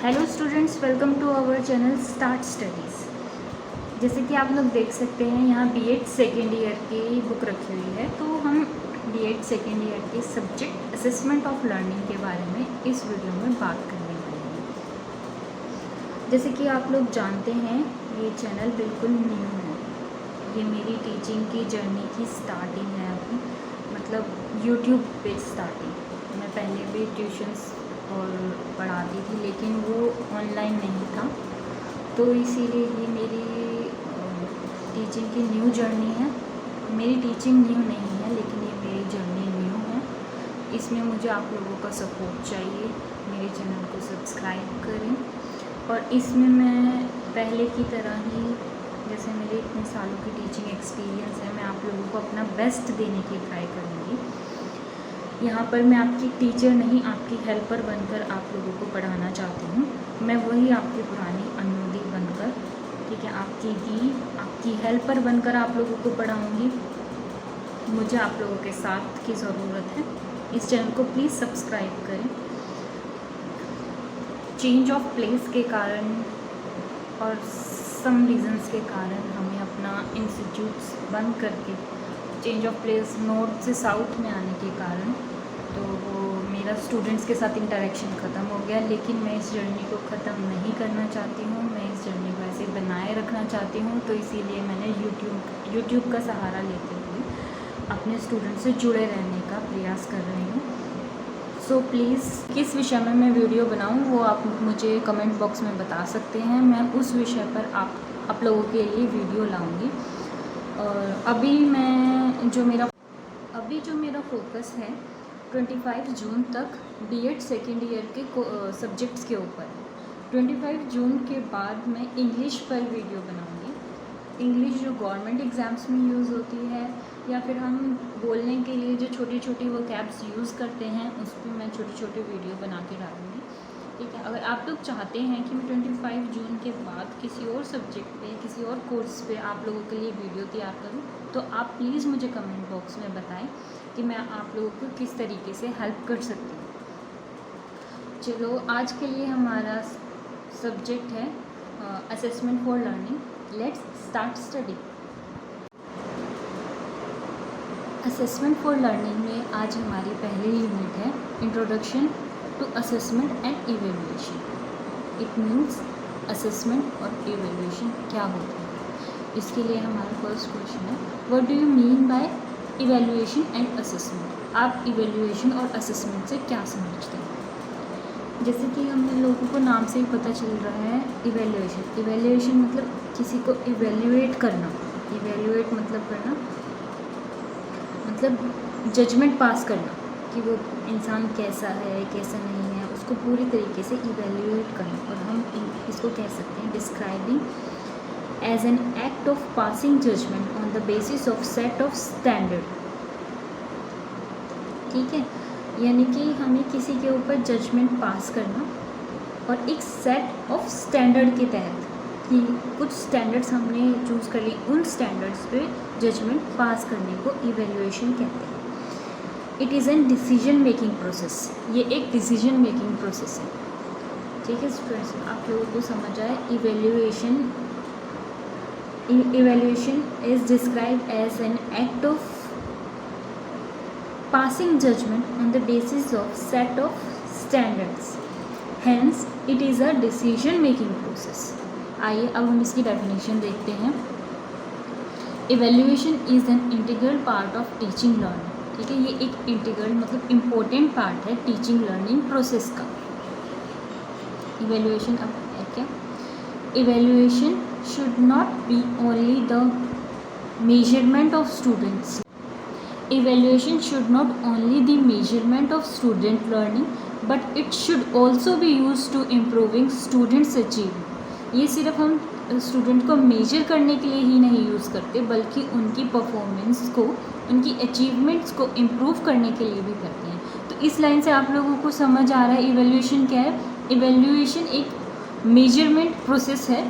Hello students, welcome to our channel start studies. जैसे कि आप लोग देख सकते हैं यहाँ बीएड सेकेंड ईयर की बुक रखी हुई है। तो हम बीएड सेकेंड ईयर के सब्जेक्ट असेसमेंट ऑफ लर्निंग के बारे में इस वीडियो में बात करने वाले हैं। जैसे कि आप लोग जानते हैं ये चैनल बिल्कुल न्यू है। ये मेरी टीचिंग की जर्नी की स्टार्टिंग है अभी, मतलब यूट्यूब पे स्टार्टिंग। मैं पहले भी ट्यूशन्स और पढ़ाती थी लेकिन वो ऑनलाइन नहीं था, तो इसीलिए ये मेरी टीचिंग की न्यू जर्नी है। मेरी टीचिंग न्यू नहीं है लेकिन ये मेरी जर्नी न्यू है। इसमें मुझे आप लोगों का सपोर्ट चाहिए। मेरे चैनल को सब्सक्राइब करें और इसमें मैं पहले की तरह ही, जैसे मेरे इतने सालों की टीचिंग एक्सपीरियंस है, मैं आप लोगों को अपना बेस्ट देने की ट्राई करूँगी। यहाँ पर मैं आपकी टीचर नहीं, आपकी हेल्पर बनकर आप लोगों को पढ़ाना चाहती हूँ। मैं वही आपकी पुरानी अनुदी बनकर, ठीक है, आपकी दी, आपकी हेल्पर बनकर आप लोगों को पढ़ाऊँगी। मुझे आप लोगों के साथ की ज़रूरत है। इस चैनल को प्लीज़ सब्सक्राइब करें। चेंज ऑफ प्लेस के कारण और सम रीज़न्स के कारण हमें अपना इंस्टीट्यूट्स बंद करके, चेंज ऑफ प्लेस नॉर्थ से साउथ में आने के कारण, तो वो मेरा स्टूडेंट्स के साथ इंटरेक्शन ख़त्म हो गया। लेकिन मैं इस जर्नी को ख़त्म नहीं करना चाहती हूँ, मैं इस जर्नी को ऐसे बनाए रखना चाहती हूँ। तो इसीलिए मैंने यूट्यूब का सहारा लेते हुए अपने स्टूडेंट से जुड़े रहने का प्रयास कर रही हूँ। सो प्लीज़ किस विषय में मैं वीडियो बनाऊँ वो आप मुझे कमेंट बॉक्स में बता सकते हैं। मैं उस विषय पर आप लोगों के लिए वीडियो लाऊंगी। और अभी जो मेरा फोकस है 25 जून तक बीएड सेकेंड ईयर के सब्जेक्ट्स के ऊपर। 25 जून के बाद मैं इंग्लिश पर वीडियो बनाऊंगी। इंग्लिश जो गवर्नमेंट एग्ज़ाम्स में यूज़ होती है, या फिर हम बोलने के लिए जो छोटी छोटी वो कैप्स यूज़ करते हैं, उस पर मैं छोटी छोटी वीडियो बना के डालूँगी। ठीक है, अगर आप लोग चाहते हैं कि मैं 25 जून के बाद किसी और सब्जेक्ट पे, किसी और कोर्स पे आप लोगों के लिए वीडियो तैयार करूँ, तो आप प्लीज़ मुझे कमेंट बॉक्स में बताएं कि मैं आप लोगों को किस तरीके से हेल्प कर सकती हूँ। चलो, आज के लिए हमारा सब्जेक्ट है assessment for learning. Let's start study. Assessment for learning में आज हमारी पहली यूनिट है introduction to assessment and evaluation. It means assessment और इवेल्युएशन क्या होता है। इसके लिए हमारा फर्स्ट क्वेश्चन है, what do you mean by evaluation and assessment. आप इवेल्युएशन और असेसमेंट से क्या समझते हैं। जैसे कि हम लोगों को नाम से ही पता चल रहा है इवेल्युएशन मतलब किसी को इवेल्युएट करना। इवेल्युएट मतलब करना, मतलब जजमेंट पास करना कि वो इंसान कैसा है कैसा नहीं है, उसको पूरी तरीके से इवेल्युएट करना। और हम इसको कह सकते हैं describing as an act of passing judgement on the basis of set of standard. ठीक है, यानी कि हमें किसी के ऊपर जजमेंट पास करना और एक सेट ऑफ स्टैंडर्ड के तहत, कि कुछ स्टैंडर्ड्स हमने चूज़ कर ली, उन स्टैंडर्ड्स पे जजमेंट पास करने को इवेल्युएशन कहते हैं। It is an decision making process. ये एक डिसीजन मेकिंग प्रोसेस है। ठीक है स्टूडेंट्स, आप लोगों को समझ आए। Evaluation is described as an act of passing judgment on the basis of set of standards, hence it is a decision making process। आइए अब हम इसकी डेफिनेशन देखते हैं। Evaluation is an integral part of teaching learning. ठीक है, ये एक इंटीग्रल मतलब इम्पोर्टेंट पार्ट है टीचिंग लर्निंग प्रोसेस का। इवेल्युएशन अब है क्या, evaluation should not be only the measurement of students. Evaluation should not only the measurement of student learning, but it should also be used to improving students' achievement। ये सिर्फ हम student को major करने के लिए ही नहीं यूज़ करते, बल्कि उनकी परफॉर्मेंस को, उनकी अचीवमेंट्स को इम्प्रूव करने के लिए भी करते हैं। तो इस लाइन से आप लोगों को समझ आ रहा है इवेल्युएशन क्या है। इवेल्युएशन एक मेजरमेंट प्रोसेस है,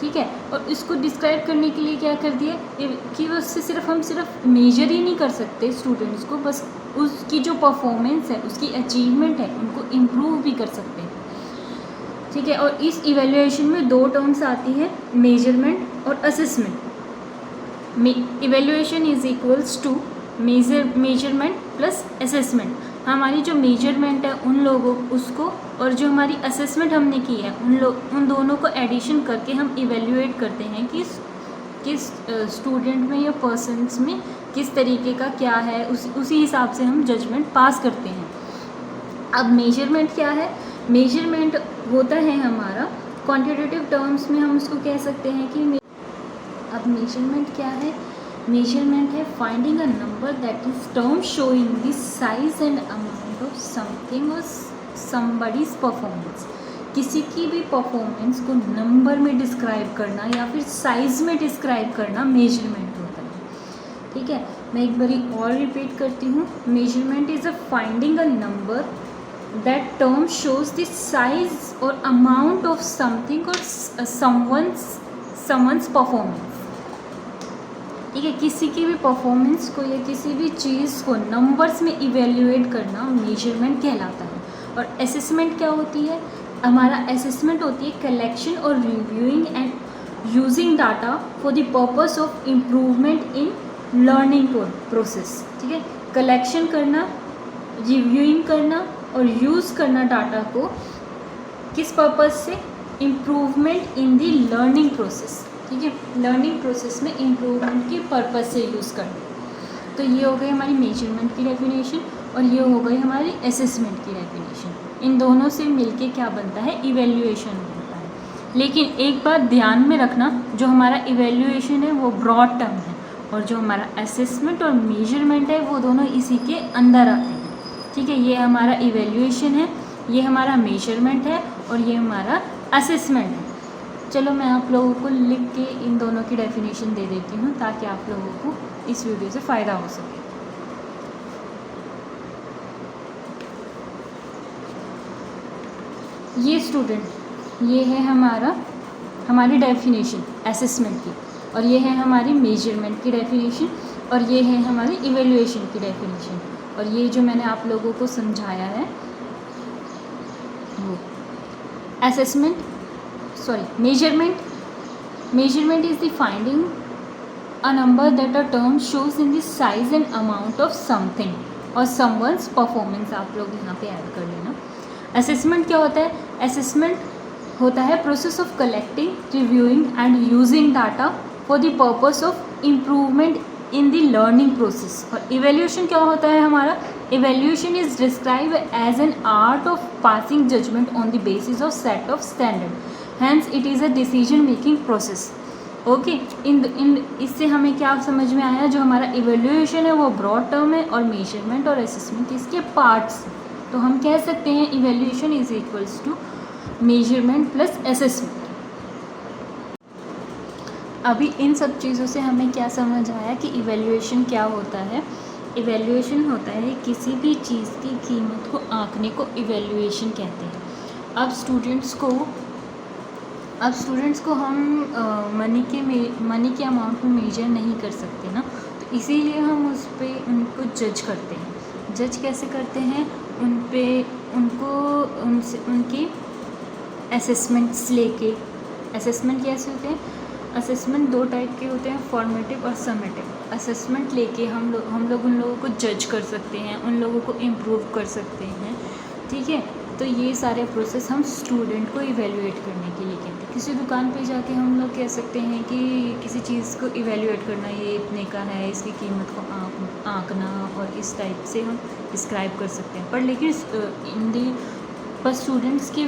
ठीक है, और इसको डिस्क्राइब करने के लिए क्या कर दिया कि उससे हम सिर्फ मेजर ही नहीं कर सकते स्टूडेंट्स को, बस उसकी जो परफॉर्मेंस है, उसकी अचीवमेंट है, उनको इम्प्रूव भी कर सकते हैं। ठीक है। और इस इवेल्युएशन में दो टर्म्स आती है, मेजरमेंट और assessment. Evaluation is equals to measurement plus assessment. हमारी जो मेजरमेंट है उन लोगों उसको, और जो हमारी असेसमेंट हमने की है उन दोनों को एडिशन करके हम इवेल्युएट करते हैं कि किस स्टूडेंट में या पर्सन्स में किस तरीके का क्या है, उसी हिसाब से हम जजमेंट पास करते हैं। अब मेजरमेंट क्या है? मेजरमेंट होता है हमारा क्वांटिटेटिव टर्म्स में हम उसको कह सकते हैं कि अब मेजरमेंट क्या है? मेजरमेंट है finding a number that is term showing the size and amount of something और समबडीज परफॉर्मेंस। किसी की भी परफॉर्मेंस को नंबर में डिस्क्राइब करना या फिर साइज में डिस्क्राइब करना मेजरमेंट होता है। ठीक है, मैं एक बारी और रिपीट करती हूँ। Measurement is a finding a number that term shows the size और अमाउंट ऑफ समथिंग और समवंस परफॉर्मेंस। ठीक है, किसी की भी परफॉर्मेंस को या किसी भी चीज़ को नंबर्स में इवेल्युएट करना मेजरमेंट कहलाता है। और असेसमेंट क्या होती है? हमारा असेसमेंट होती है कलेक्शन और reviewing and using data for the purpose of improvement in learning process. ठीक है, कलेक्शन करना, रिव्यूइंग करना और यूज़ करना डाटा को किस पर्पस से? Improvement in the learning process. ठीक है, लर्निंग प्रोसेस में इम्प्रूवमेंट के पर्पस से यूज़ करना। तो ये हो गई हमारी मेजरमेंट की डेफिनेशन और ये हो गई हमारी असेसमेंट की डेफिनेशन। इन दोनों से मिलके क्या बनता है? इवेल्युएशन बनता है। लेकिन एक बात ध्यान में रखना, जो हमारा इवेल्युएशन है वो ब्रॉड टर्म है और जो हमारा असेसमेंट और मेजरमेंट है वो दोनों इसी के अंदर आते हैं। ठीक है, ये हमारा इवेल्युएशन है, ये हमारा मेजरमेंट है और ये हमारा असेसमेंट है। चलो मैं आप लोगों को लिख के इन दोनों की डेफिनेशन दे देती हूँ ताकि आप लोगों को इस वीडियो से फ़ायदा हो सके। ये स्टूडेंट, ये है हमारी डेफिनेशन असेसमेंट की, और ये है हमारी मेजरमेंट की डेफिनेशन, और ये है हमारी इवेल्युएशन की डेफिनेशन। और ये जो मैंने आप लोगों को समझाया है वो measurement is the finding a number that a term shows in the size and amount of something और someone's performance। आप लोग यहाँ पे ऐड कर लेना। असेसमेंट क्या होता है? असेसमेंट होता है process of collecting, reviewing and using data for the purpose of improvement in the learning process. और इवेल्यूशन क्या होता है हमारा? Evaluation is describe as an art of passing judgement on the basis of set of standard, hence it is a decision making process. Okay, इससे हमें क्या समझ में आया? जो हमारा इवेल्यूएशन है वो ब्रॉड टर्म है और मेजरमेंट और असेसमेंट इसके पार्ट्स। तो हम कह सकते हैं evaluation is equals to measurement plus assessment. अभी इन सब चीज़ों से हमें क्या समझ आया कि इवेल्यूएशन क्या होता है? इवेल्यूएशन होता है किसी भी चीज़ की कीमत को आंकने को इवेल्यूएशन कहते हैं। अब स्टूडेंट्स को हम मनी के अमाउंट में मेजर नहीं कर सकते ना, तो इसीलिए हम उस पर उनको जज करते हैं। जज कैसे करते हैं? उनकी असेसमेंट्स लेके। असेसमेंट कैसे होते हैं? असेसमेंट दो टाइप के होते हैं, फॉर्मेटिव और समेटिव। असेसमेंट लेके हम लोग उन लोगों को जज कर सकते हैं, उन लोगों को इम्प्रूव कर सकते हैं। ठीक है, तो ये सारे प्रोसेस हम स्टूडेंट को इवेल्युएट करने के लिए कहते हैं। किसी दुकान पे जाके हम लोग कह सकते हैं कि किसी चीज़ को इवेल्युएट करना, ये इतने का है, इसकी कीमत को आंकना, और इस टाइप से हम डिस्क्राइब कर सकते हैं। पर लेकिन पर स्टूडेंट्स के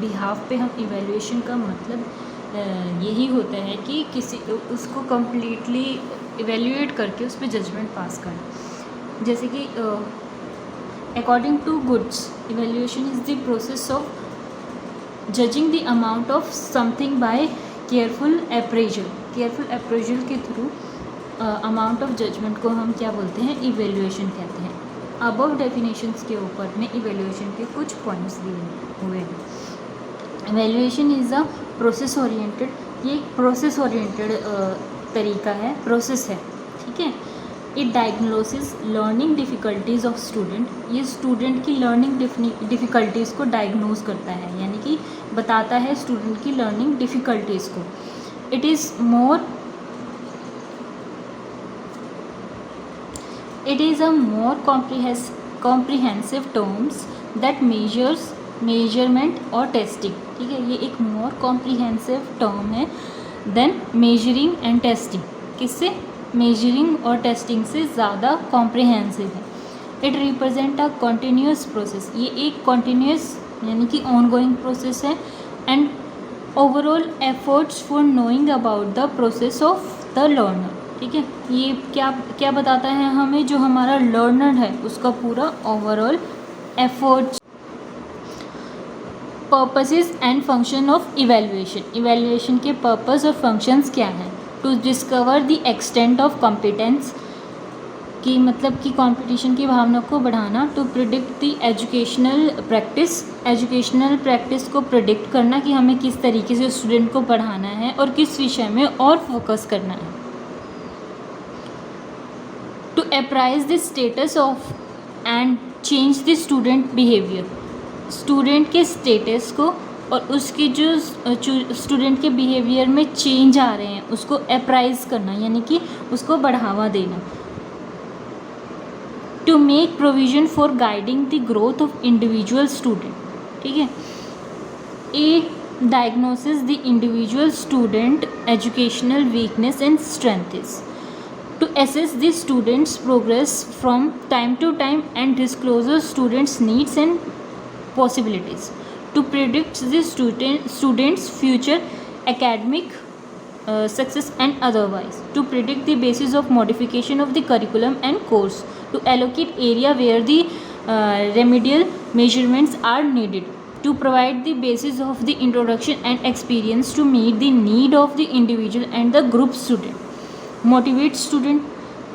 बिहाफ पे हम इवेल्युएशन का मतलब यही होता है कि उसको कम्प्लीटली इवेल्युएट करके उस पर जजमेंट पास करना। जैसे कि according to Good's, evaluation is the process of judging the amount of something by careful appraisal के थ्रू अमाउंट ऑफ जजमेंट को हम क्या बोलते हैं? इवेल्युएशन कहते हैं। अबव डेफिनेशंस के ऊपर में इवेल्युएशन के कुछ पॉइंट्स दिए हुए हैं। Evaluation is a process oriented, ये एक प्रोसेस ओरिएंटेड तरीका है, प्रोसेस है। ठीक है, it diagnosis learning difficulties of student, ये स्टूडेंट की लर्निंग डिफ़िकल्टीज़ को डायग्नोज करता है, यानी कि बताता है स्टूडेंट की लर्निंग डिफ़िकल्टीज़ को। It is a more comprehensive terms that measurement और टेस्टिंग, ठीक है, ये एक मोर कॉम्प्रिहेंसिव टर्म है देन मेजरिंग एंड टेस्टिंग। किससे? मेजरिंग और टेस्टिंग से ज़्यादा कॉम्प्रिहेंसिव है। It represent a continuous process, ये एक कॉन्टीन्यूस यानी कि ऑनगोइंग प्रोसेस है, and overall efforts for knowing about the process of the learner, ठीक है। ये क्या बताता है हमें, जो हमारा लर्नर है उसका पूरा overall efforts. Purposes and function of evaluation के पर्पस और फंक्शंस क्या हैं? To discover the extent of competence, की मतलब कि कंपटीशन की भावना को बढ़ाना। To predict the educational practice को प्रिडिक्ट करना कि हमें किस तरीके से स्टूडेंट को पढ़ाना है और किस विषय में और फोकस करना है। To appraise the status of and change the student behaviour, student के स्टेटस को और उसके जो स्टूडेंट के बिहेवियर में चेंज आ रहे हैं उसको अप्राइज करना, यानी कि उसको बढ़ावा देना। To make provision for guiding the growth of individual student, ठीक है। A diagnosis the individual student educational weakness and strengths. To assess the student's progress from time to time and disclose students' needs and possibilities. To predict the student's future academic success and otherwise. To predict the basis of modification of the curriculum and course. To allocate area where the remedial measurements are needed. To provide the basis of the introduction and experience to meet the need of the individual and the group student. Motivate student,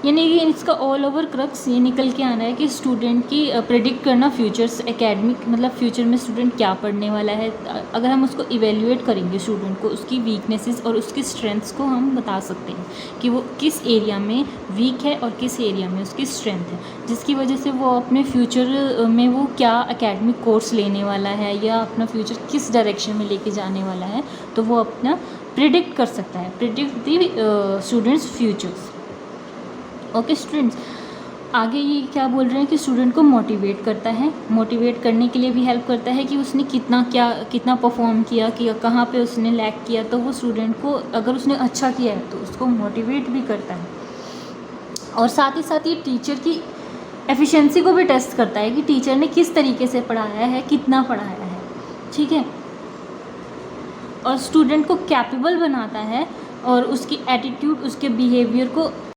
यानी कि इसका all over crux ये निकल के आना है कि student की प्रेडिक्ट करना फ्यूचर्स एकेडमिक, मतलब फ्यूचर में स्टूडेंट क्या पढ़ने वाला है। अगर हम उसको इवेल्युएट करेंगे स्टूडेंट को, उसकी वीकनेसेस और उसकी स्ट्रेंथ्स को हम बता सकते हैं कि वो किस एरिया में वीक है और किस एरिया में उसकी स्ट्रेंथ है, जिसकी वजह से वो अपने फ्यूचर में वो क्या एकेडमिक कोर्स लेने वाला है या अपना फ्यूचर किस डायरेक्शन में लेके जाने वाला है, तो वो अपना प्रिडिक्ट कर सकता है, predict the students futures. Okay students, आगे ये क्या बोल रहे हैं कि स्टूडेंट को मोटिवेट करता है, मोटिवेट करने के लिए भी हेल्प करता है कि उसने कितना परफॉर्म किया, कहाँ पे उसने लैक किया, तो वो स्टूडेंट को अगर उसने अच्छा किया है तो उसको मोटिवेट भी करता है। और साथ ही साथ ये टीचर की एफिशिएंसी को भी टेस्ट करता है कि टीचर ने किस तरीके से पढ़ाया है, कितना पढ़ाया है, ठीक है। और स्टूडेंट को कैपेबल बनाता है और उसकी एटीट्यूड, उसके बिहेवियर को